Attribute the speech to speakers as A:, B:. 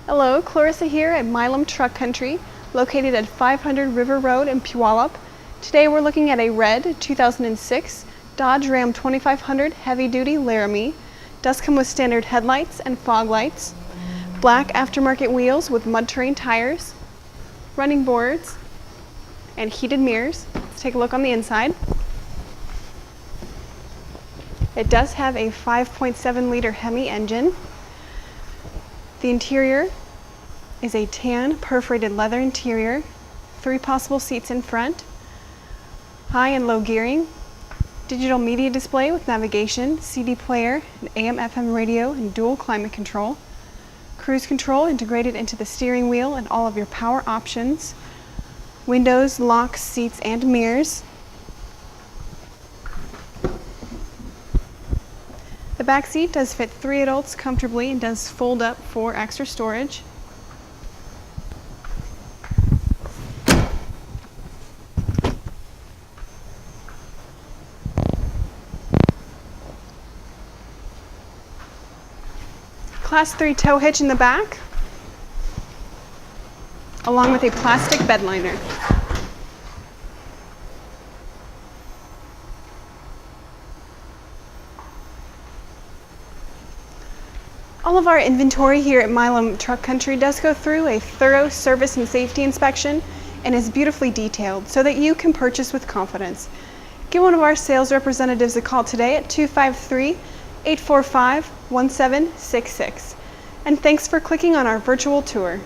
A: Hello, Clarissa here at Milam Truck Country, located at 500 River Road in Puyallup. Today we're looking at a red 2006 Dodge Ram 2500 heavy-duty Laramie. Does come with standard headlights and fog lights, black aftermarket wheels with mud terrain tires, running boards, and heated mirrors. Let's take a look on the inside. It does have a 5.7-liter Hemi engine. The interior is a tan perforated leather interior, 3 possible seats in front, high and low gearing, digital media display with navigation, CD player, an AM/FM radio, and dual climate control, cruise control integrated into the steering wheel and all of your power options, windows, locks, seats, and mirrors. The back seat does fit 3 adults comfortably and does fold up for extra storage. Class 3 tow hitch in the back, along with a plastic bed liner. All of our inventory here at Milam Truck Country does go through a thorough service and safety inspection and is beautifully detailed so that you can purchase with confidence. Give one of our sales representatives a call today at 253-845-1766. And thanks for clicking on our virtual tour.